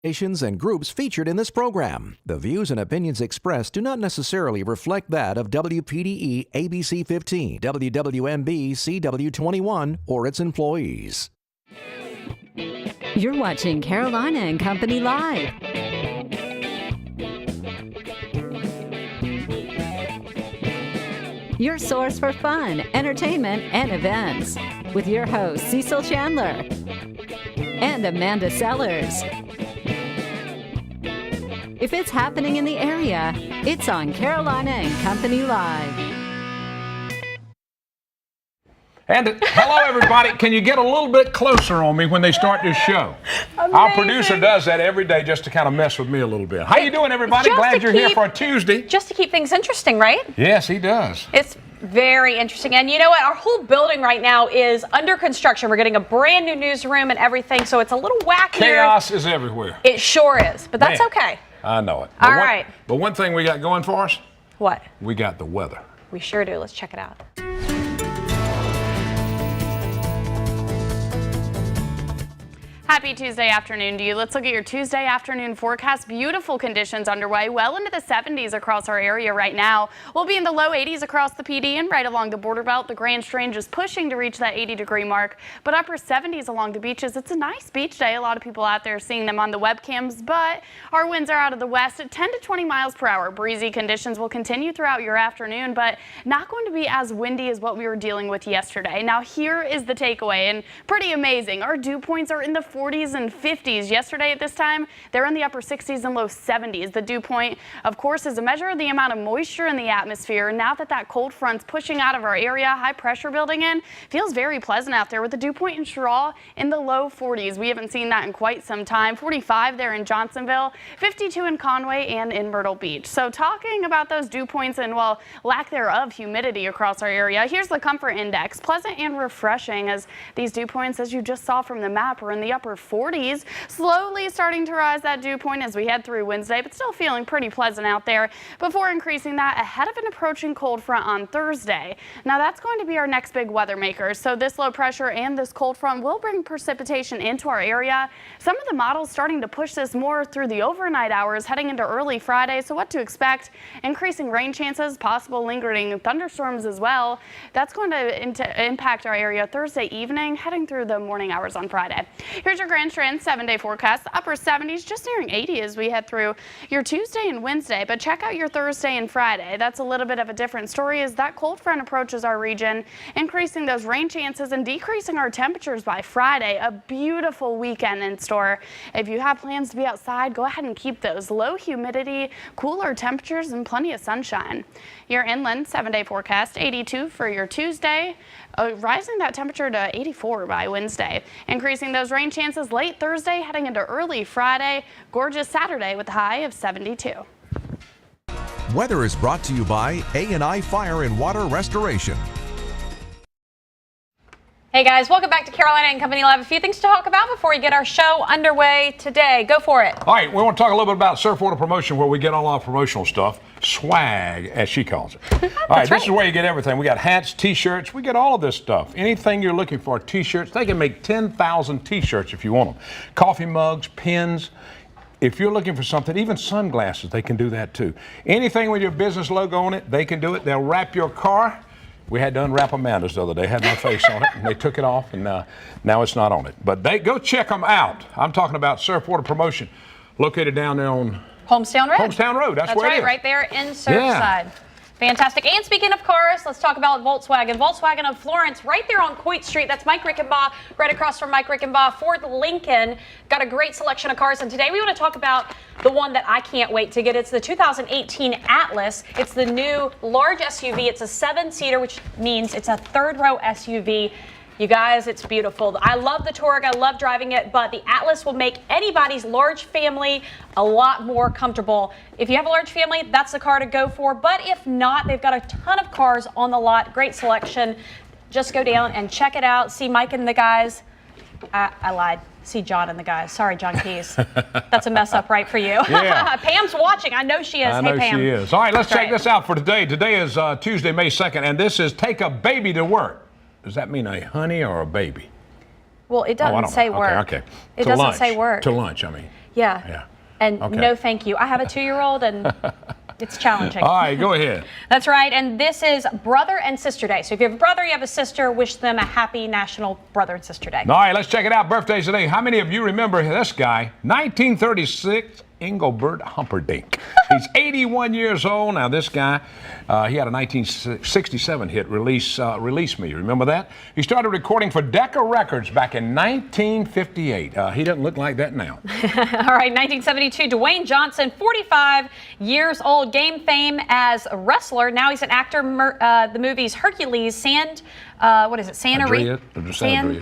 Nations and groups featured in this program. The views and opinions expressed do not necessarily reflect that of WPDE ABC 15, WWMB CW21, or its employees. You're watching Carolina and Company Live. Your source for fun, entertainment, and events. With your hosts, Cecil Chandler and Amanda Sellers. If it's happening in the area, it's on Carolina and Company Live. And hello, everybody. Can you get a little bit closer on me when they start this show? Amazing. Our producer does that every day just to kind of mess with me a little bit. How you doing, everybody? Glad you're here for a Tuesday. Just to keep things interesting, right? Yes, he does. It's very interesting. And you know what? Our whole building right now is under construction. We're getting a brand new newsroom and everything, so it's a little wacky. Chaos is everywhere. It sure is, but that's okay. I know it. All right. But one thing we got going for us? What? We got the weather. We sure do. Let's check it out. Happy Tuesday afternoon to you. Let's look at your Tuesday afternoon forecast. Beautiful conditions underway, well into the 70s across our area right now. We'll be in the low 80s across the PD and right along the border belt. The Grand Strange is pushing to reach that 80-degree mark, but upper 70s along the beaches. It's a nice beach day. A lot of people out there seeing them on the webcams, but our winds are out of the west at 10 to 20 miles per hour. Breezy conditions will continue throughout your afternoon, but not going to be as windy as what we were dealing with yesterday. Now, here is the takeaway, and pretty amazing. Our dew points are in the 40s and 50s. Yesterday at this time, they're in the upper 60s and low 70s. The dew point, of course, is a measure of the amount of moisture in the atmosphere. Now that cold front's pushing out of our area, high pressure building in, feels very pleasant out there with the dew point in Straw in the low 40s. We haven't seen that in quite some time. 45 there in Johnsonville, 52 in Conway and in Myrtle Beach. So talking about those dew points and, well, lack thereof humidity across our area, here's the comfort index. Pleasant and refreshing as these dew points, as you just saw from the map, are in the upper 40s, slowly starting to rise that dew point as we head through Wednesday, but still feeling pretty pleasant out there before increasing that ahead of an approaching cold front on Thursday. Now that's going to be our next big weather maker. So this low pressure and this cold front will bring precipitation into our area. Some of the models starting to push this more through the overnight hours heading into early Friday. So what to expect? Increasing rain chances, possible lingering thunderstorms as well. That's going to impact our area Thursday evening heading through the morning hours on Friday. Here's your Grand Trend 7-day forecast. Upper 70s, just nearing 80 as we head through your Tuesday and Wednesday. But check out your Thursday and Friday. That's a little bit of a different story as that cold front approaches our region, increasing those rain chances and decreasing our temperatures by Friday. A beautiful weekend in store. If you have plans to be outside, go ahead and keep those. Low humidity, cooler temperatures, and plenty of sunshine. Your inland 7-day forecast, 82 for your Tuesday, rising that temperature to 84 by Wednesday. Increasing those rain chances late Thursday, heading into early Friday. Gorgeous Saturday with a high of 72. Weather is brought to you by A&I Fire and Water Restoration. Hey guys, welcome back to Carolina and Company Live. A few things to talk about before we get our show underway today. Go for it. All right, we want to talk a little bit about Surf Water Promotion, where we get all our promotional stuff, swag, as she calls it. All right, this is where you get everything. We got hats, T-shirts, we get all of this stuff. Anything you're looking for, T-shirts, they can make 10,000 T-shirts if you want them. Coffee mugs, pens. If you're looking for something, even sunglasses, they can do that too. Anything with your business logo on it, they can do it. They'll wrap your car. We had to unwrap Amanda's the other day, had my face on it, and they took it off, and now it's not on it. But go check them out. I'm talking about Surf Water Promotion, located down there on Homestown Road. Homestown Road, that's where right, it is. right there in Surfside. Fantastic. And speaking of cars, let's talk about Volkswagen. Volkswagen of Florence, right there on Coit Street. That's Mike Rickenbaugh, right across from Mike Rickenbaugh. Ford Lincoln, got a great selection of cars. And today we want to talk about the one that I can't wait to get. It's the 2018 Atlas. It's the new large SUV. It's a 7-seater, which means it's a third-row SUV. You guys, it's beautiful. I love the Touareg. I love driving it, but the Atlas will make anybody's large family a lot more comfortable. If you have a large family, that's the car to go for. But if not, they've got a ton of cars on the lot. Great selection. Just go down and check it out. See Mike and the guys. I lied. See John and the guys. Sorry, John Keys. That's a mess up, right, for you? Yeah. Pam's watching. I know she is. I know hey, Pam. she is. All right, let's That's check this out for today. Today is Tuesday, May 2nd, and this is Take a Baby to Work. Does that mean a honey or a baby? Well, it doesn't say work. Okay. It doesn't say work. To lunch, I mean. Yeah. Yeah. And Okay. no thank you. I have a 2-year-old and it's challenging. All right, go ahead. That's right. And this is Brother and Sister Day. So if you have a brother, you have a sister, wish them a happy National Brother and Sister Day. All right, let's check it out. Birthdays today. How many of you remember this guy? 1936, Engelbert Humperdinck. He's 81 years old. Now, this guy, he had a 1967 hit, Release Me. Remember that? He started recording for Decca Records back in 1958. He doesn't look like that now. All right, 1972, Dwayne Johnson, 45 years old, gained fame as a wrestler. Now he's an actor. The movies Hercules, Sand Andreas,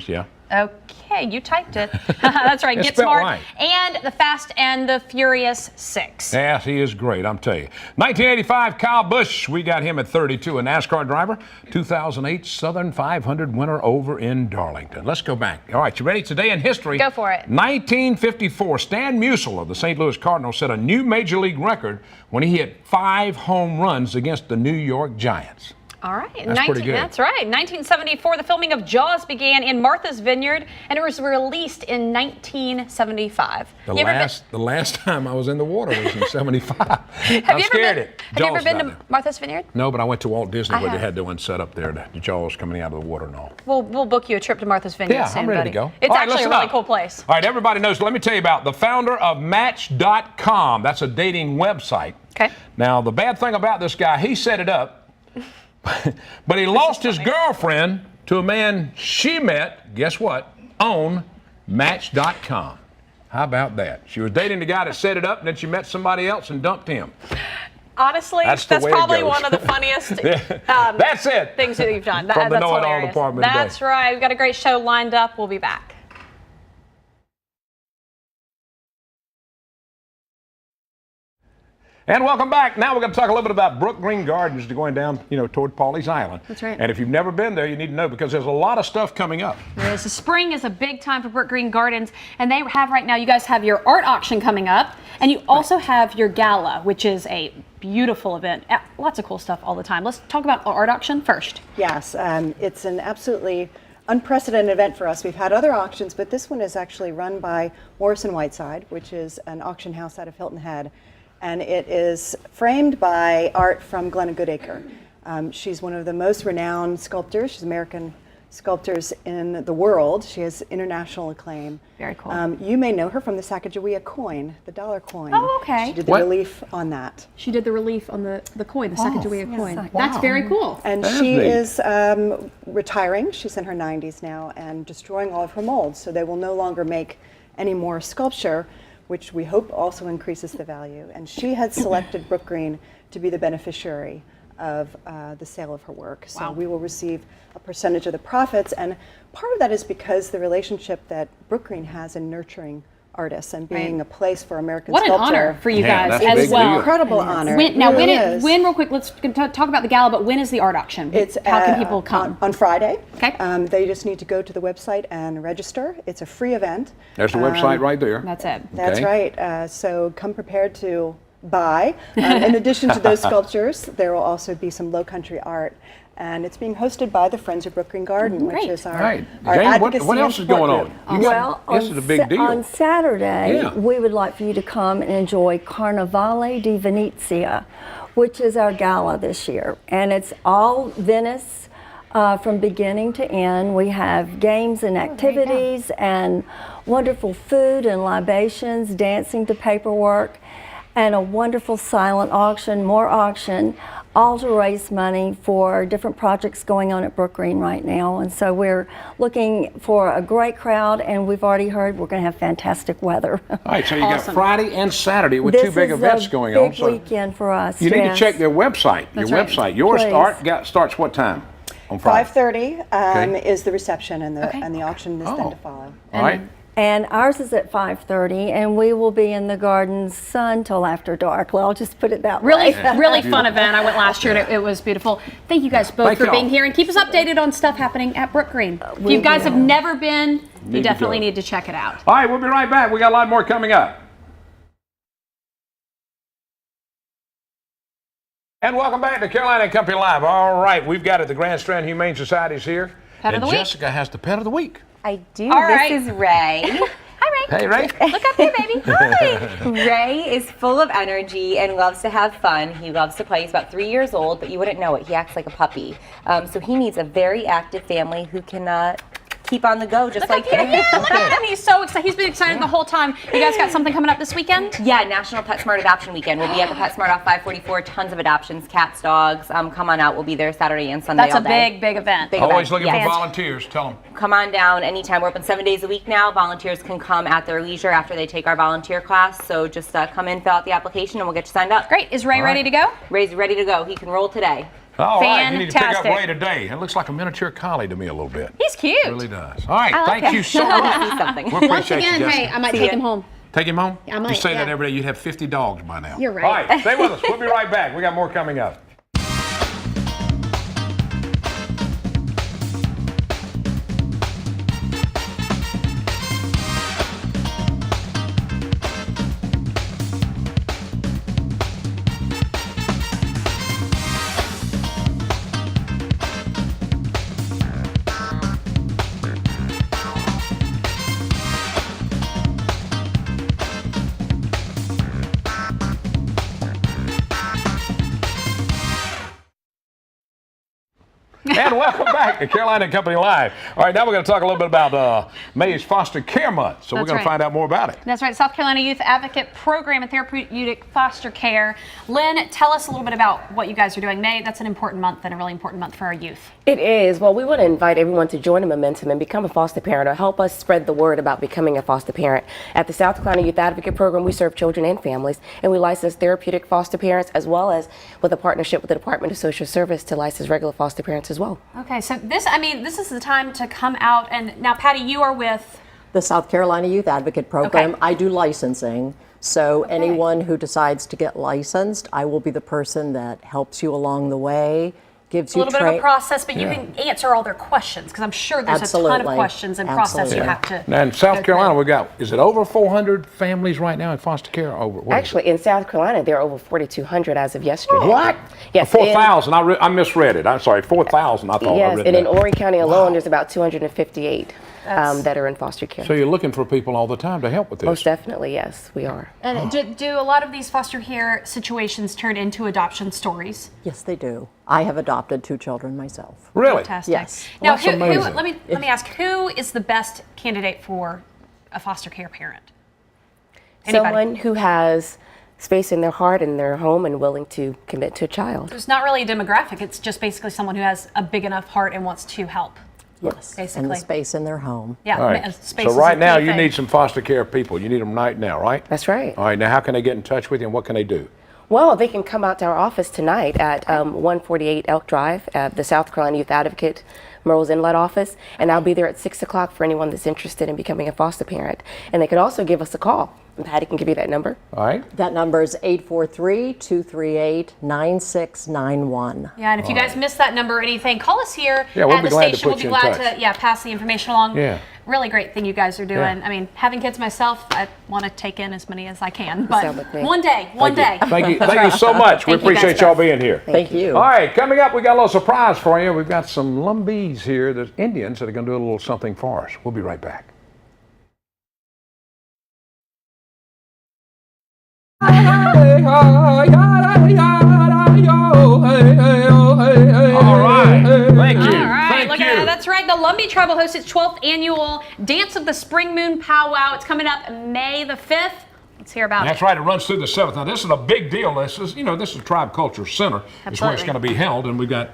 yeah. Okay, you typed it. That's right. Get Smart. Right. And The Fast and the Furious 6. Yes, he is great, I'm telling you. 1985, Kyle Busch. We got him at 32, a NASCAR driver. 2008 Southern 500 winner over in Darlington. Let's go back. All right, you ready? Today in history. Go for it. 1954, Stan Musial of the St. Louis Cardinals set a new major league record when he hit 5 home runs against the New York Giants. All right. That's pretty good. That's right. 1974, the filming of Jaws began in Martha's Vineyard, and it was released in 1975. The last time I was in the water was in 75. Have you ever been to Martha's Vineyard? No, but I went to Walt Disney where they had the one set up there, the Jaws coming out of the water and all. We'll book you a trip to Martha's Vineyard Yeah, soon, I'm ready buddy. to go. It's All right, actually a listen really up. cool place. All right, everybody knows. Let me tell you about the founder of Match.com. That's a dating website. Okay. Now, the bad thing about this guy, he set it up, but he lost his girlfriend to a man she met, guess what, on Match.com. How about that? She was dating the guy that set it up, and then she met somebody else and dumped him. Honestly, That's that's the way it probably goes. one of the funniest That's it. things that you've done. From the That's Know-It-All hilarious. department today. That's right. We've got a great show lined up. We'll be back. And welcome back. Now we're going to talk a little bit about Brook Green Gardens going down, toward Pawleys Island. That's right. And if you've never been there, you need to know because there's a lot of stuff coming up. There is. The spring is a big time for Brook Green Gardens, and they have right now, you guys have your art auction coming up, and you also have your gala, which is a beautiful event. Lots of cool stuff all the time. Let's talk about art auction first. Yes, it's an absolutely unprecedented event for us. We've had other auctions, but this one is actually run by Morrison Whiteside, which is an auction house out of Hilton Head. And it is framed by art from Glenna Goodacre. She's one of the most renowned sculptors. She's American sculptors in the world. She has international acclaim. Very cool. You may know her from the Sacagawea coin, the dollar coin. Oh, okay. She did the What? relief on that. She did the relief on the coin, the Sacagawea coin. Wow. That's very cool. And That's she neat. is retiring. She's in her 90s now and destroying all of her molds. So they will no longer make any more sculpture, which we hope also increases the value. And she had selected Brook Green to be the beneficiary of the sale of her work. So Wow. we will receive a percentage of the profits. And part of that is because the relationship that Brook Green has in nurturing artists and being Right. a place for American What an sculpture. honor for you Yeah, guys that's a as big well. deal. Incredible honor. When, It when is. real quick, let's talk about the gala, but when is the art auction? It's How can people come? on Friday. Okay. They just need to go to the website and register. It's a free event. There's the website right there. That's it. That's Okay. right. So come prepared to buy. In addition to those sculptures, there will also be some low country art. And it's being hosted by the Friends of Brook Green Garden, Great. which is our, All right. our Jane, advocacy what and else is support going on? group. You got, this is a big deal. On Saturday, Yeah. we would like for you to come and enjoy Carnevale di Venezia, which is our gala this year. And it's all Venice from beginning to end. We have games and activities and wonderful food and libations, dancing to paperwork, and a wonderful silent auction, more auction, all to raise money for different projects going on at Brook Green right now. And so we're looking for a great crowd, and we've already heard we're going to have fantastic weather. All right, so you got Awesome. Friday and Saturday with This two big is events a going big on. So weekend for us. you need to yes. check their website. That's your right. website. Yours Please. starts what time on Friday? 5:30 Okay. is the reception, and the Okay. and the auction is then Oh. to follow. All right. And ours is at 5:30, and we will be in the gardens sun till after dark. Well, I'll just put it that Really, way. really fun event. I went last year and it was beautiful. Thank you guys both Thank for y'all. being here and keep us updated on stuff happening at Brook Green. If we you guys will. have never been, you Need to definitely go. need to check it out. All right, we'll be right back. We got a lot more coming up. And welcome back to Carolina and Company Live. All right, we've got it. The Grand Strand Humane Society's here. Pet of and the week. Jessica has the pet of the week. I do. All This right. is Ray. Hi, Ray. Hey, Ray. Look up here, baby. Hi. Ray is full of energy and loves to have fun. He loves to play. He's about 3 years old, but you wouldn't know it. He acts like a puppy. So he needs a very active family who can keep on the go just Look like up here. him. Yeah, look at him. He's so excited. He's been excited the whole time. You guys got something coming up this weekend? Yeah, National PetSmart Adoption Weekend. We'll be at the PetSmart off 544. Tons of adoptions, cats, dogs. Come on out. We'll be there Saturday and Sunday That's all a day. big event. Big Always event, looking yes. for volunteers. Tell them. Come on down anytime. We're open 7 days a week now. Volunteers can come at their leisure after they take our volunteer class. So just come in, fill out the application, and we'll get you signed up. Great. Is Ray ready to go? Ray's ready to go. He can roll today. All right, you need to pick up Fantastic. Ray today. It looks like a miniature collie to me a little bit. He's cute. It really does. All right, thank you so much. See something. We appreciate you, Jessica. Hey, I might See take ya. him home. Take him home? I might, You say that yeah. every day, you'd have 50 dogs by now. You're right. All right, stay with us. We'll be right back. We got more coming up. And welcome back to Carolina and Company Live. All right, now we're going to talk a little bit about May's Foster Care Month. So we're That's going right. to find out more about it. That's right, South Carolina Youth Advocate Program and Therapeutic Foster Care. Lynn, tell us a little bit about what you guys are doing. May, that's an important month and a really important month for our youth. It is. Well, we want to invite everyone to join the momentum and become a foster parent or help us spread the word about becoming a foster parent. At the South Carolina Youth Advocate Program, we serve children and families, and we license therapeutic foster parents as well as with a partnership with the Department of Social Service to license regular foster parents as well. Okay, so this is the time to come out. And now, Patty, you are with... The South Carolina Youth Advocate Program. Okay. I do licensing. So anyone who decides to get licensed, I will be the person that helps you along the way, gives a you little bit of a process, but you can answer all their questions because I'm sure there's a ton of Absolutely. questions and process you Absolutely. have to. Now in South go Carolina, through. we got, is it over 400 families right now in foster care? Over what is Actually, in South Carolina, there are over 4,200 as of yesterday. it? What? Yes. 4,000. I misread it. I'm sorry, 4,000. I thought I Yes, read and in that. Horry County alone, there's about 258 that are in foster care. So you're looking for people all the time to help with this. Most definitely, yes, we are. And do a lot of these foster care situations turn into adoption stories? Yes, they do. I have adopted 2 children myself. Really? Fantastic. Yes. Now, Well, that's amazing. let me ask, who is the best candidate for a foster care parent? Anybody? Someone who has space in their heart and their home and willing to commit to a child. It's not really a demographic. It's just basically someone who has a big enough heart and wants to help. Yes. And Basically. the space in their home. Yeah. All right. Space So is a right key now you thing. need some foster care people. You need them right now, right? That's right. All right. Now how can they get in touch with you and what can they do? Well, they can come out to our office tonight at 148 Elk Drive at the South Carolina Youth Advocate Merle's Inlet office, and I'll be there at 6 o'clock for anyone that's interested in becoming a foster parent. And they could also give us a call. And Patty can give you that number. All right. That number is 843-238-9691. Yeah, and if you guys miss that number or anything, call us here Yeah, we'll at be the glad to station. put We'll be you in glad touch. to pass the information along. Yeah. Really great thing you guys are doing. Yeah. I mean, having kids myself, I want to take in as many as I can. But Sound like me. one day. Thank you so much. We Thank you, guys, appreciate y'all both. being here. Thank you. All right, coming up, we got a little surprise for you. We've got some Lumbees here, the Indians that are going to do a little something for us. We'll be right back. All right, thank you. All right, Thank look you. at that. That's right. The Lumbee Tribe will host its 12th annual Dance of the Spring Moon Powwow. It's coming up May the 5th. Let's hear about That's it. right. It runs through the 7th. Now, this is a big deal. This is Tribe Culture Center. It's where it's Absolutely. going to be held. And we've got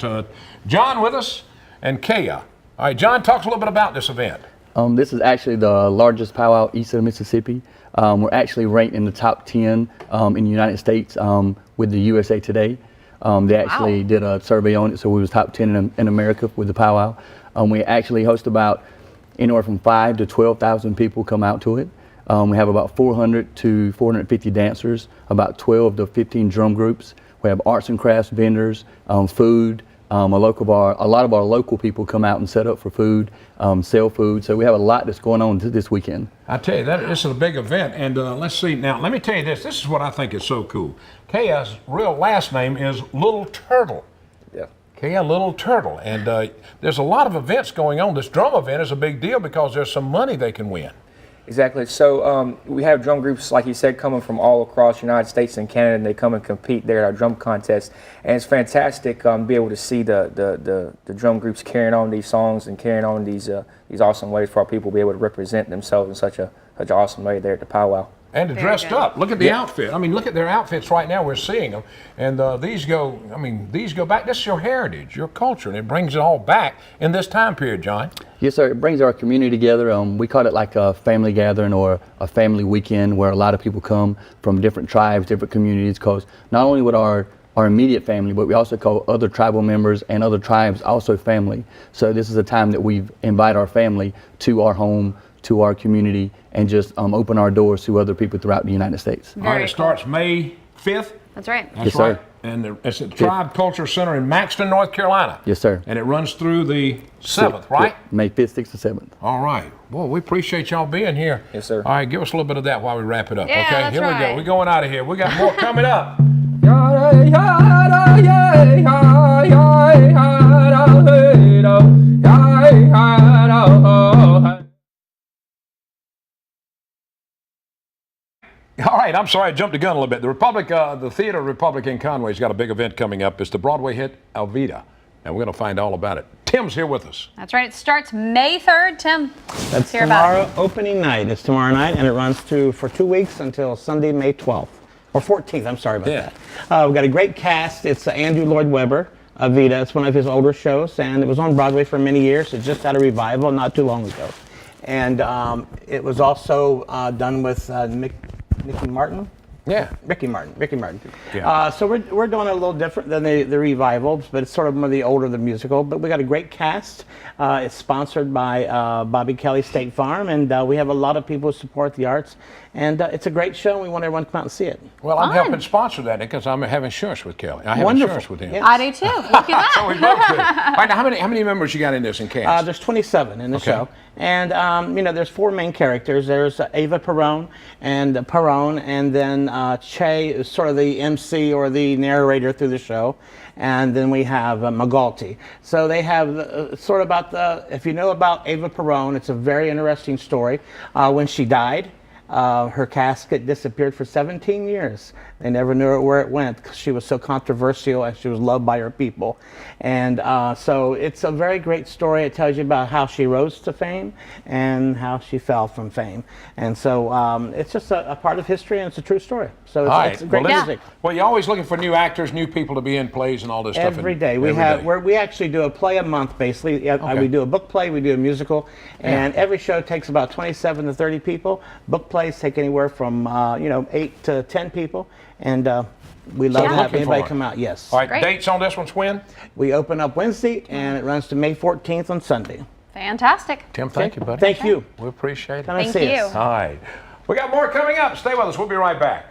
John with us and Kaya. All right, John, talk a little bit about this event. This is actually the largest powwow east of Mississippi. We're actually ranked in the top 10 in the United States with the USA Today. They actually did a survey on it, so we was top 10 in America with the powwow. We actually host about anywhere from 5 to 12,000 people come out to it. We have about 400 to 450 dancers, about 12 to 15 drum groups. We have arts and crafts vendors, food. A lot of our local people come out and set up for food, sell food. So we have a lot that's going on this weekend. I tell you, this is a big event. And let's see. Now, let me tell you this. This is what I think is so cool. Kaya's real last name is Little Turtle. Yeah. Kaya Little Turtle. And there's a lot of events going on. This drum event is a big deal because there's some money they can win. Exactly. So we have drum groups, like you said, coming from all across the United States and Canada, and they come and compete there at our drum contest. And it's fantastic be able to see the drum groups carrying on these songs and carrying on these awesome ways for our people to be able to represent themselves in such an awesome way there at the powwow. And they're dressed up. Look at the outfit. I mean, look at their outfits right now. We're seeing them. And these go back. This is your heritage, your culture, and it brings it all back in this time period, John. Yes, sir. It brings our community together. We call it like a family gathering or a family weekend where a lot of people come from different tribes, different communities, because not only with our immediate family, but we also call other tribal members and other tribes also family. So this is a time that we invite our family to our home, to our community, and just open our doors to other people throughout the United States. All right, it starts May 5th. That's right. Yes, sir. And it's at Tribe Culture Center in Maxton, North Carolina. Yes, sir. And it runs through the 7th, right? May 5th, 6th, and 7th. All right. Well, we appreciate y'all being here. Yes, sir. All right, give us a little bit of that while we wrap it up. Yeah, okay, that's here we right. go. We're going out of here. We got more coming up. All right, I'm sorry I jumped the gun a little bit. The Theater Republic in Conway's got a big event coming up. It's the Broadway hit Alvida, and we're going to find all about it. Tim's here with us. That's right. It starts May 3rd. Tim, That's let's hear about tomorrow, opening night. It's tomorrow night, and it runs for 2 weeks until Sunday, May 12th. Or 14th, I'm sorry about that. We've got a great cast. It's Andrew Lloyd Webber, Alvida. It's one of his older shows, and it was on Broadway for many years. It just had a revival not too long ago. And it was also done with Ricky Martin. Yeah. So we're doing it a little different than the revivals, but it's sort of one of the older the musical. But we got a great cast. It's sponsored by Bobby Kelly State Farm, and we have a lot of people who support the arts. And it's a great show, and we want everyone to come out and see it. Well, I'm helping sponsor that because I have insurance with Kelly. I have Wonderful. insurance with him. Yes. I do too. Look at that. So we both do. All right, now how many members you got in this in cast? There's 27 in the show, and there's 4 main characters. There's Ava Perón, and then Che is sort of the MC or the narrator through the show, and then we have Magalti. So they have sort of if you know about Ava Perón, it's a very interesting story. When she died, her casket disappeared for 17 years. They never knew where it went because she was so controversial and she was loved by her people. And so it's a very great story. It tells you about how she rose to fame and how she fell from fame. And so it's just a part of history, and it's a true story. So it's great music. Well, you're always looking for new actors, new people to be in plays and all this stuff. Every day. We actually do a play a month, basically. We do a book play, we do a musical, and every show takes about 27 to 30 people. Book plays take anywhere from 8 to 10 people, and we love to have anybody come out. Yes. All right, dates on this one's when? We open up Wednesday, and it runs to May 14th on Sunday. Fantastic. Tim, thank you, buddy. Thank you. We appreciate it. Thank you. All right. We got more coming up. Stay with us. We'll be right back.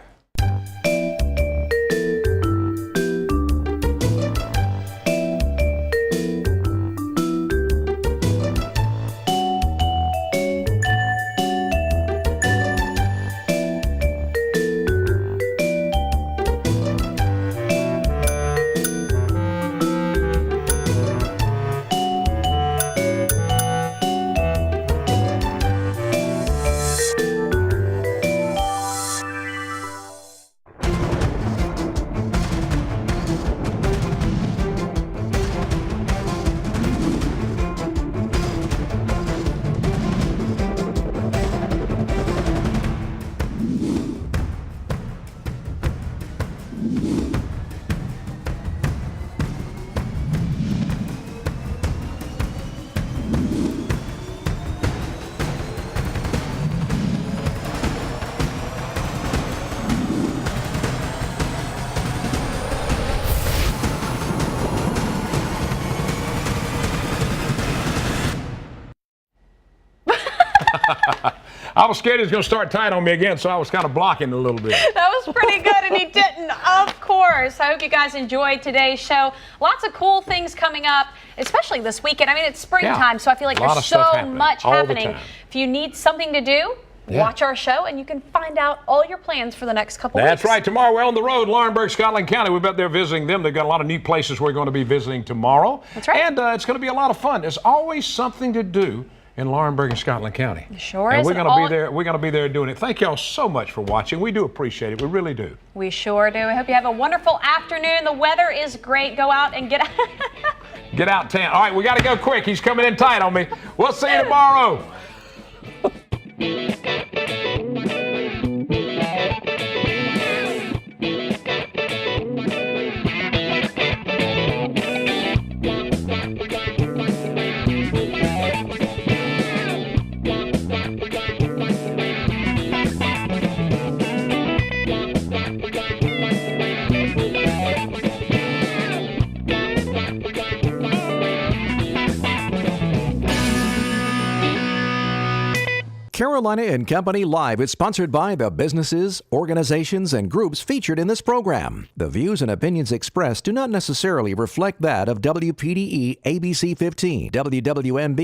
I was scared he was going to start tying on me again, so I was kind of blocking a little bit. That was pretty good, and he didn't, of course. I hope you guys enjoyed today's show. Lots of cool things coming up, especially this weekend. I mean, it's springtime, so I feel like there's so much happening. If you need something to do, watch our show, and you can find out all your plans for the next couple weeks. That's right. Tomorrow we're on the road, Laurinburg, Scotland County. We'll be up there visiting them. They've got a lot of neat places we're going to be visiting tomorrow. That's right. And it's going to be a lot of fun. There's always something to do in Laurinburg and Scotland County. Sure and is. we're going to be there. We're going to be there doing it. Thank y'all so much for watching. We do appreciate it. We really do. We sure do. I hope you have a wonderful afternoon. The weather is great. Go out and get Get out, tan. All right, we got to go quick. He's coming in tight on me. We'll see you tomorrow. Carolina and Company Live is sponsored by the businesses, organizations, and groups featured in this program. The views and opinions expressed do not necessarily reflect that of WPDE ABC 15, WWMB.